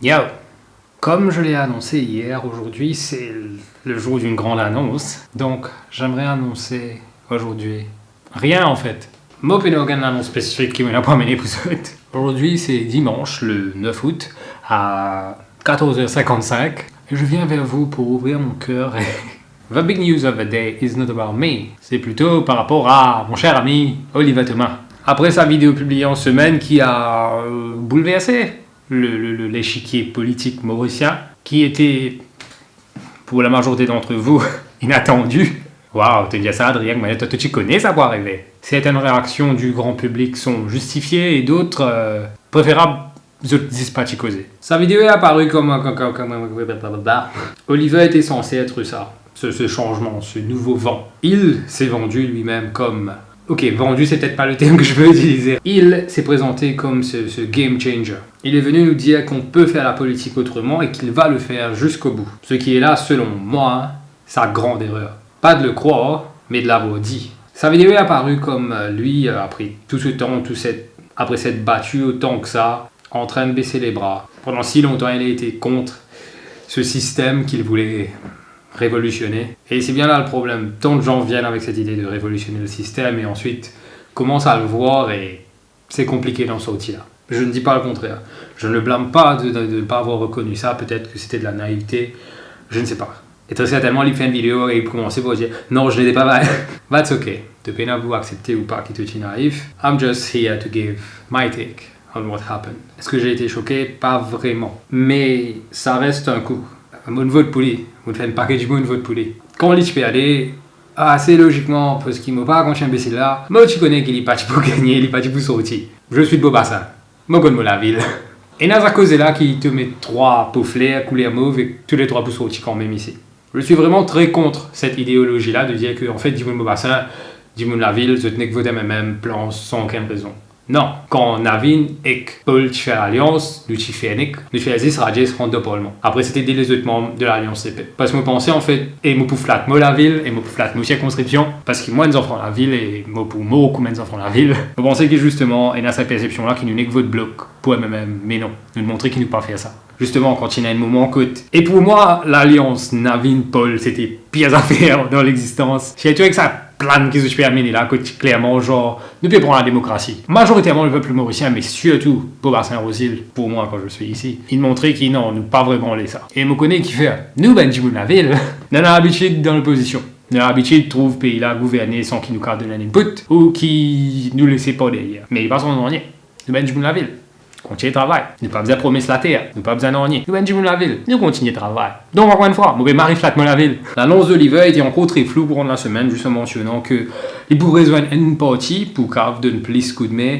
Yo, comme je l'ai annoncé hier, aujourd'hui c'est le jour d'une grande annonce. Donc j'aimerais annoncer aujourd'hui rien en fait. Moi, je n'ai aucune annonce spécifique qui m'a pas mené pour ça. Aujourd'hui c'est dimanche le 9 août à 14h55 et je viens vers vous pour ouvrir mon cœur et... The big news of the day is not about me. C'est plutôt par rapport à mon cher ami Olivier Thomas. Après sa vidéo publiée en semaine qui a bouleversé l'échiquier politique mauricien, qui était, pour la majorité d'entre vous, inattendu. Waouh, te dis ça, Adrien, mais toi, tu connais ça pour arriver. Certaines réactions du grand public sont justifiées et d'autres préférables ne disent pas t'y causer. Sa vidéo est apparue comme Olivier était censé être ça, ce changement, ce nouveau vent. Il s'est vendu lui-même comme... Ok, vendu, c'est peut-être pas le terme que je veux utiliser. Il s'est présenté comme ce game changer. Il est venu nous dire qu'on peut faire la politique autrement et qu'il va le faire jusqu'au bout. Ce qui est là, selon moi, sa grande erreur. Pas de le croire, mais de l'avoir dit. Sa vidéo est apparue comme lui, après tout ce temps, après s'être battu autant que ça, en train de baisser les bras. Pendant si longtemps, il a été contre ce système qu'il voulait révolutionner. Et c'est bien là le problème. Tant de gens viennent avec cette idée de révolutionner le système et ensuite commencent à le voir et c'est compliqué d'en sortir. Je ne dis pas le contraire. Je ne le blâme pas de ne pas avoir reconnu ça. Peut-être que c'était de la naïveté. Je ne sais pas. Et très certainement, il fait une vidéo et il commençait pour dire « Non, je n'étais pas mal. » That's okay. De peine à vous accepter ou pas qu'il te naïf. I'm just here to give my take on what happened. Est-ce que j'ai été choqué? Pas vraiment. Mais ça reste un coup. Mon vote poulet. Vous faites un paquet du mon vote poulet. Quand on peut aller, assez logiquement, parce qu'il m'a pas quand je suis imbécile là, moi tu connais qu'il est pas pour gagner, il est pas pour sortir. Je suis de Beaubassin. Moi connais la ville. Et dans à cause là qui te met 3 pauflets, couleur mauve et tous les 3 pour sortir quand même ici. Je suis vraiment très contre cette idéologie là de dire que en fait, du monde Beaubassin, du monde la ville, je tenais que voter même plan sans aucune raison. Non, quand Navin et Paul tu fais l'alliance, nous tu fais Nick, nous fais 10 radier se rendre parlement. Après c'était des les autres membres de l'alliance CP. Parce que moi pensais en fait, et moi pour flat moi la ville, et moi pour flat moi circonscription, parce que moi nous enfants la ville, et moi pour moi beaucoup nous enfants la ville. Je pensais que justement, et dans cette perception là, qui nous n'est que votre bloc, pour même, mais non, nous montrer qu'il nous pas faire ça. Justement, quand il y a un moment côte. Et pour moi, l'alliance Navin-Paul, c'était pire affaire dans l'existence. J'ai tout avec ça. Plan qui se peut amener là, clairement, genre, nous pouvons prendre la démocratie. Majoritairement le peuple mauricien, mais surtout Beaubassin-Rosil, pour moi quand je suis ici, il montrait qu'il non, nous pas vraiment les ça. Et me connaît qui fait, nous, ben, du la ville, nous avons l'habitude dans l'opposition. Nous avons l'habitude de trouver pays là gouverner sans qu'il nous cadre de l'input ou qui nous laisse pas derrière. Mais il passe en dernier. Nous, ben, du la ville. Continuez le travail. Nous pas besoin de promesses la terre. Nous pas besoin d'en nier. Nous venons de la ville. Nous continuons le travail. Donc, encore une fois, mauvais mari flatte la ville. L'annonce d'Olivier était encore très floue pour la semaine, juste en mentionnant qu'il pourrait joindre une partie pour cave de ne plus coup de main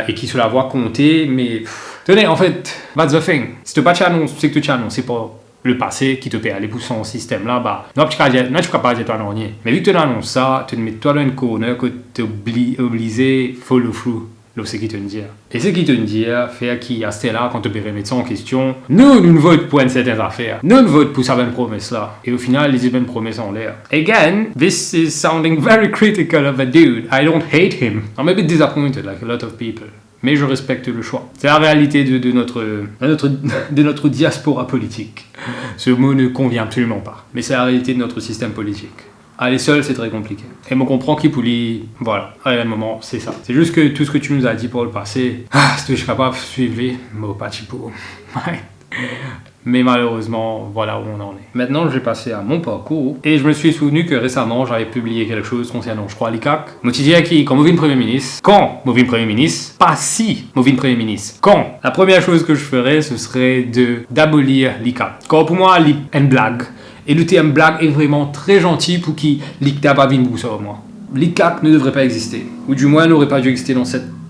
et qu'il se la voit compter. Mais, tenez, en fait, that's the thing. Si tu n'as pas de annonce, c'est que tu annonces. C'est pas le passé qui te paie aller pour son système là, bah, non, tu ne pas dire toi non. Mais vu que tu annonces ça, tu te mets toi dans une corner que tu es obligé, follow through. Là, c'est qui te dire. Et c'est qui te dire, faire qui a là quand tu peux remettre ça en question. Nous ne votons pour une certaine affaire. Nous ne votons pour certaines promesses là. Et au final, les bonnes promesses en l'air. Again, this is sounding very critical of a dude. I don't hate him. I'm a bit disappointed, like a lot of people. Mais je respecte le choix. C'est la réalité de notre diaspora politique. Ce mot ne convient absolument pas. Mais c'est la réalité de notre système politique. Aller seul, c'est très compliqué. Et me comprend qui pouli, voilà, à un moment, c'est ça. C'est juste que tout ce que tu nous as dit pour le passé, si tu es capable de suivre, mais pas pour. Mais malheureusement, voilà où on en est. Maintenant, je vais passer à mon parcours. Et je me suis souvenu que récemment, j'avais publié quelque chose concernant, je crois, l'ICAC. Je me suis dit qui, quand Mauvin Premier ministre, quand Mauvin Premier ministre, pas si Mauvin Premier ministre, quand la première chose que je ferais, ce serait d'abolir l'ICAC. Quand pour moi, une blague. Et le terme blague est vraiment très gentil pour qui l'ICTA pas vine sur moi. L'ICAC ne devrait pas exister. Ou du moins n'aurait pas dû exister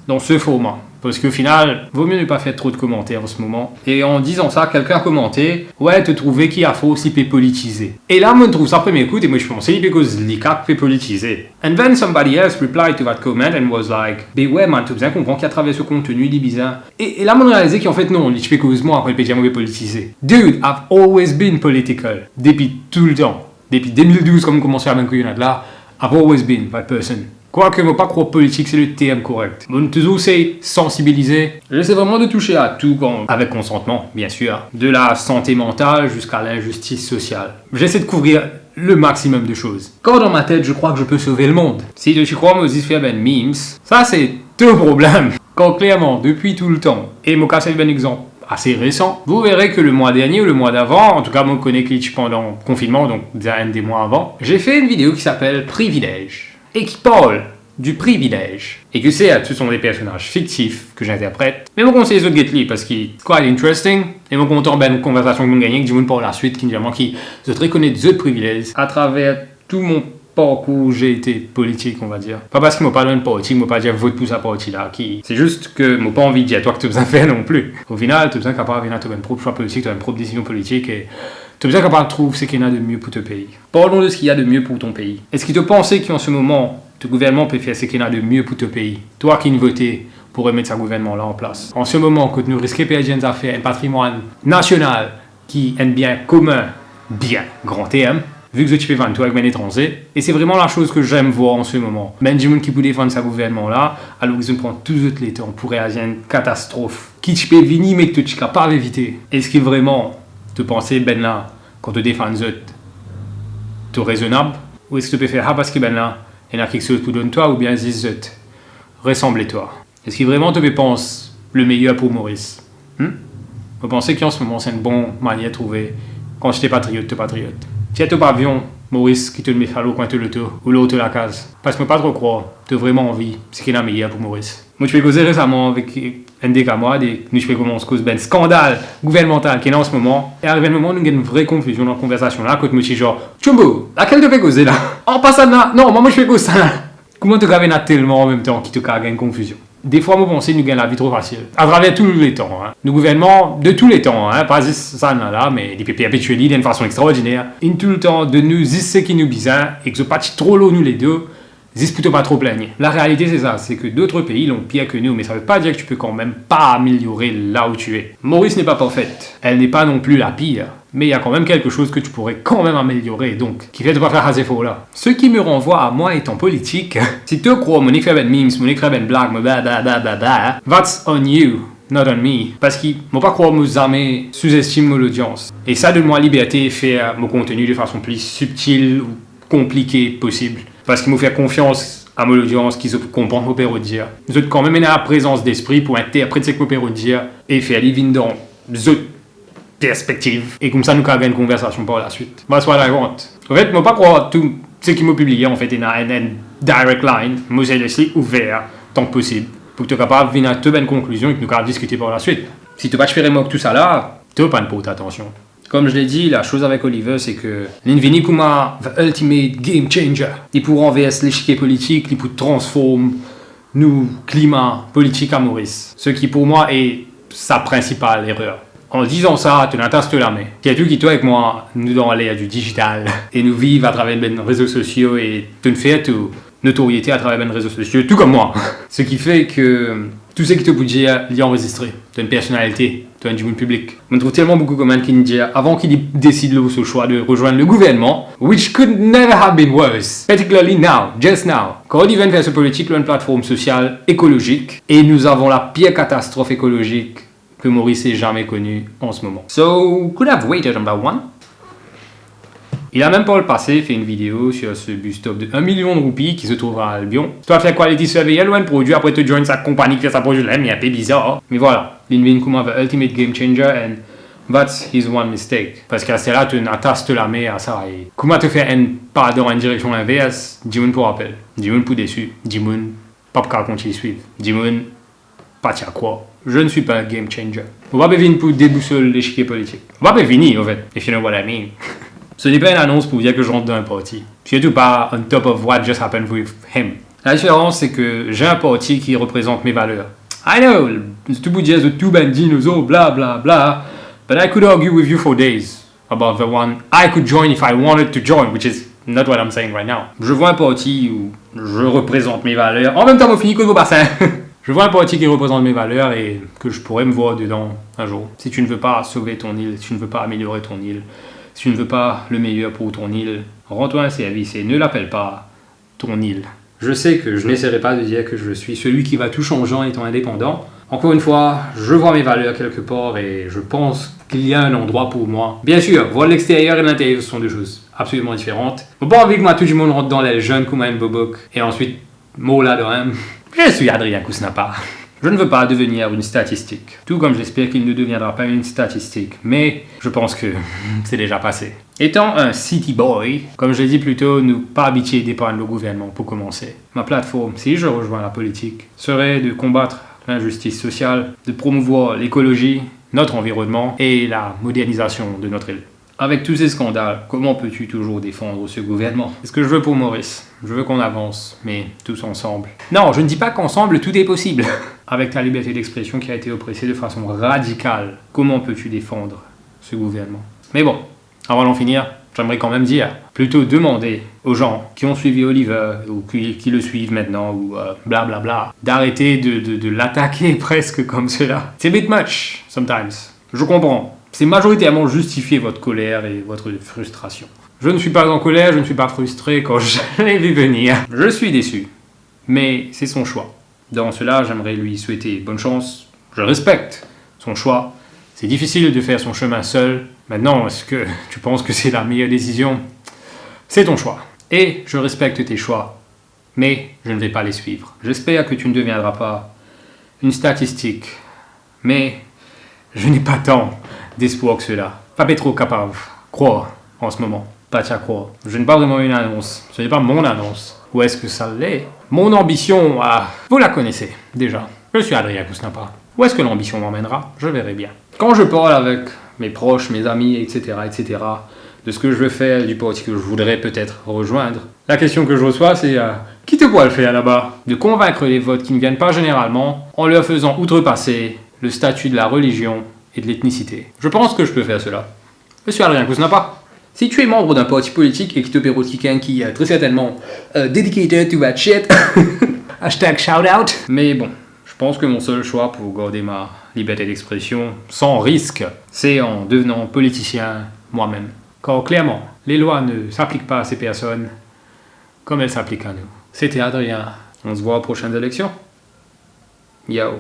dans ce format. Parce qu'au final, vaut mieux ne pas faire trop de commentaires en ce moment. Et en disant ça, quelqu'un a commenté « Ouais, te trouver qu'il a faux si peut politiser. » Et là, moi, je trouve ça premier écoute et moi, je pensais because l'ICAC peut politiser. And then somebody else replied to that comment and was like « Ben ouais, man, tu as bien compris qu'à travers ce contenu, il est bizarre. » Et là, moi, je réalisé qu'en fait, non, je fais cause moi, après, il peut dire « Mauvais politiser. » Dude, I've always been political. Depuis tout le temps. Depuis 2012, comme on commençait à m'inquiéter là, I've always been that person. Quoique, moi, pas croire politique, c'est le terme correct. Bon, toujours, c'est sensibiliser. J'essaie vraiment de toucher à tout, avec consentement, bien sûr. De la santé mentale jusqu'à l'injustice sociale. J'essaie de couvrir le maximum de choses. Quand dans ma tête, je crois que je peux sauver le monde. Si tu crois, moi aussi, faire ben memes, ça, c'est tout problème. Quand clairement, depuis tout le temps, et moi, c'est un exemple assez récent, vous verrez que le mois dernier ou le mois d'avant, en tout cas, moi, je connais Glitch pendant le confinement, donc des mois avant, j'ai fait une vidéo qui s'appelle Privilège. Et qui parle du privilège. Et que ce sont des personnages fictifs que j'interprète. Mais mon conseil les autres get parce qu'il est quite interesting. Et mon content ben une conversation que vous gagnez, que du monde par la suite, qui se reconnaît des autres privilèges à travers tout mon parcours, j'ai été politique, on va dire. Pas parce qu'il m'a pas donné de politique, m'a pas dit vote pour sa partie là. C'est juste que m'a pas envie de dire à toi que tu as besoin de faire non plus. Au final, tu as besoin capable de faire une propre choix politique, tu as une propre décision politique et tu as besoin capable de trouver ce qu'il y en a de mieux pour ton pays. Parlons de ce qu'il y a de mieux pour ton pays. Est-ce que tu penses qu'en ce moment, ton gouvernement peut faire ce qu'il y en a de mieux pour ton pays? Toi qui ne votais pour remettre ce gouvernement-là en place. En ce moment, quand nous risquons de perdre des affaires, un patrimoine national qui est un bien commun, bien, grand TM, vu que tu fais vendre toi avec un étranger, et c'est vraiment la chose que j'aime voir en ce moment. Même du monde qui peut défendre ce gouvernement-là, alors qu'ils prennent tous les temps pour réagir à une catastrophe qui tu peux venir mais que tu ne peux pas éviter. Est-ce que vraiment, tu penses, ben là, quand tu défends les autres, tu es raisonnable? Ou est-ce que tu peux faire, parce que ben là, il y a quelque chose pour donner toi, ou bien les autres, ressemble-toi? Est-ce que vraiment tu penses le meilleur pour Maurice? Vous pensez qu'en ce moment, c'est une bonne manière de trouver, quand j'étais patriote, tu es patriote? Si tu as ton pavillon, Maurice, qui te le met à l'eau, coin de l'auto, ou l'autre la case. Parce que je ne peux pas trop croire, tu as vraiment envie, c'est qu'il y a meilleur pour Maurice. Moi, je fais causer récemment avec un des camarades, et nous, je fais comment on se cause ben scandale gouvernemental qui est là en ce moment. Et arrivé le moment, nous avons une vraie confusion dans la conversation là, quand je me dis genre, Chumbo, laquelle te fait causer là? En passant là, non, moi, je fais causer ça là. Comment te gagne tellement en même temps qui te gagne une confusion? Des fois, moi, pensez, nous gagnons la vie trop facile. À travers tous les temps. Nos gouvernements, de tous les temps, pas juste ça là, mais des perpétuels d'une façon extraordinaire. In tout le temps, de nous, c'est ce qui nous bizarre, et que ce pas trop l'eau, nous les deux, c'est plutôt pas trop plaigner. La réalité, c'est ça, c'est que d'autres pays l'ont pire que nous, mais ça veut pas dire que tu peux quand même pas améliorer là où tu es. Maurice n'est pas parfaite. Elle n'est pas non plus la pire. Mais il y a quand même quelque chose que tu pourrais quand même améliorer, donc, qui fait de pas faire assez faux là. Ce qui me renvoie à moi étant politique, si tu crois mon écrire ben memes, mon écrire ben blague, that's on you, not on me. Parce qu'ils m'ont pas croire mes amis sous-estiment l'audience. Et ça donne moi la liberté de faire mon contenu de façon plus subtile ou compliquée possible. Parce qu'ils m'ont fait confiance à mon audience qui se comprend mon père dire. Vous êtes quand même la présence d'esprit pour interpréter ce que mon père dire et faire les vignes dans les autres perspective. Et comme ça, nous avons une conversation par la suite. That's what I want. En fait, je ne peux pas croire tout ce qui m'a publié, en fait, il y a une direct line. Moi, j'ai laissé ouvert tant que possible pour que tu sois capable de venir à une conclusion et que nous puissions discuter par la suite. Si tu ne vas pas te faire moquer tout ça là, tu ne vas pas me porter attention. Comme je l'ai dit, la chose avec Oliver, c'est que l'Invini Kuma, the ultimate game changer. Il pour renverser l'échiquier politique, il pour transformer nous, climat politique à Maurice. Ce qui, pour moi, est sa principale erreur. En disant ça, tu n'intastes la main. Il y a tout qui, toi, avec moi, nous dans l'ère du digital. Et nous vivons à travers les réseaux sociaux et tu ne fais tout notoriété à travers les réseaux sociaux, tout comme moi. Ce qui fait que tout ce qui te peut dire, il est enregistré. Tu as une personnalité, tu as un monde public. On trouve tellement beaucoup de commandes qui nous disent, avant qu'il décide ce choix de rejoindre le gouvernement, which could never have been worse, particularly now, just now. Quand il vient faire ce politique, une plateforme sociale écologique, et nous avons la pire catastrophe écologique que Maurice ait jamais connu en ce moment. So, could have waited on that one. Il a même pas le passé fait une vidéo sur ce bus-stop de 1 million de roupies qui se trouvera à Albion. Tu dois faire quality survey, un produit, après te joindre sa compagnie qui fait sa produit, mais un peu bizarre. Mais voilà, Lin Kuma, the ultimate game changer, and that's his one mistake. Parce qu'à ce là, tu n'attastes la main à ça. Et comment te faire un pas dans une direction inverse, Jimoun pour rappel, Jimoun pour déçu, Jimoun pas pour continuer suivre, Jimoun pas tiens quoi. Je ne suis pas un game changer. On va pas venir pour déboussoler l'échiquier politique. On va pas venir, en fait, if you know what I mean. Ce n'est pas une annonce pour dire que je rentre dans un parti. Surtout pas on top of what just happened with him. La différence, c'est que j'ai un parti qui représente mes valeurs. I know, tout vous dire the two dinosaurs, bla bla bla, but I could argue with you for days about the one I could join if I wanted to join, which is not what I'm saying right now. Je vois un parti où je représente mes valeurs. En même temps, on finit que vos bassins. Je vois un parti qui représente mes valeurs et que je pourrais me voir dedans un jour. Si tu ne veux pas sauver ton île, si tu ne veux pas améliorer ton île, si tu ne veux pas le meilleur pour ton île, rends-toi un service et ne l'appelle pas ton île. Je sais que je n'essaierai pas de dire que je suis celui qui va tout changer en étant indépendant. Encore une fois, je vois mes valeurs quelque part et je pense qu'il y a un endroit pour moi. Bien sûr, voir l'extérieur et l'intérieur sont deux choses absolument différentes. J'ai pas envie que moi tout le monde rentre dans les jeunes comme un bobok et ensuite, mot là de même. Je suis Adrien Kousnapa. Je ne veux pas devenir une statistique. Tout comme j'espère qu'il ne deviendra pas une statistique. Mais je pense que c'est déjà passé. Étant un city boy, comme je l'ai dit plus tôt, nous pas habitués dépendre le gouvernement pour commencer. Ma plateforme, si je rejoins la politique, serait de combattre l'injustice sociale, de promouvoir l'écologie, notre environnement et la modernisation de notre île. Avec tous ces scandales, comment peux-tu toujours défendre ce gouvernement? C'est ce que je veux pour Maurice. Je veux qu'on avance, mais tous ensemble. Non, je ne dis pas qu'ensemble tout est possible. Avec la liberté d'expression qui a été oppressée de façon radicale, comment peux-tu défendre ce gouvernement? Mais bon, avant d'en finir, j'aimerais quand même dire, plutôt demander aux gens qui ont suivi Oliver ou qui le suivent maintenant ou blablabla, d'arrêter de l'attaquer presque comme cela. C'est a bit much, sometimes. Je comprends. C'est majoritairement justifier votre colère et votre frustration. Je ne suis pas en colère, je ne suis pas frustré quand je l'ai vu venir. Je suis déçu. Mais c'est son choix. Dans cela, j'aimerais lui souhaiter bonne chance. Je respecte son choix. C'est difficile de faire son chemin seul. Maintenant, est-ce que tu penses que c'est la meilleure décision? C'est ton choix. Et je respecte tes choix. Mais je ne vais pas les suivre. J'espère que tu ne deviendras pas une statistique. Mais je n'ai pas tant d'espoir que cela. Pas trop capable. Croire en ce moment. Pas à croire. Je n'ai pas vraiment une annonce. Ce n'est pas mon annonce. Où est-ce que ça l'est? Mon ambition, vous la connaissez déjà. Je suis Adrien Kousnapa. Où est-ce que l'ambition m'emmènera? Je verrai bien. Quand je parle avec mes proches, mes amis, etc., de ce que je veux faire, du parti que je voudrais peut-être rejoindre, la question que je reçois, c'est qui te voit le faire là-bas? De convaincre les votes qui ne viennent pas généralement en leur faisant outrepasser le statut de la religion et de l'ethnicité. Je pense que je peux faire cela. Je suis Adrien Kousnapa. Si tu es membre d'un parti politique et que tu peux quelqu'un qui est très certainement dedicated to that shit, hashtag shout out. Mais bon, je pense que mon seul choix pour garder ma liberté d'expression sans risque, c'est en devenant politicien moi-même. Car clairement, les lois ne s'appliquent pas à ces personnes comme elles s'appliquent à nous. C'était Adrien. On se voit aux prochaines élections. Yo.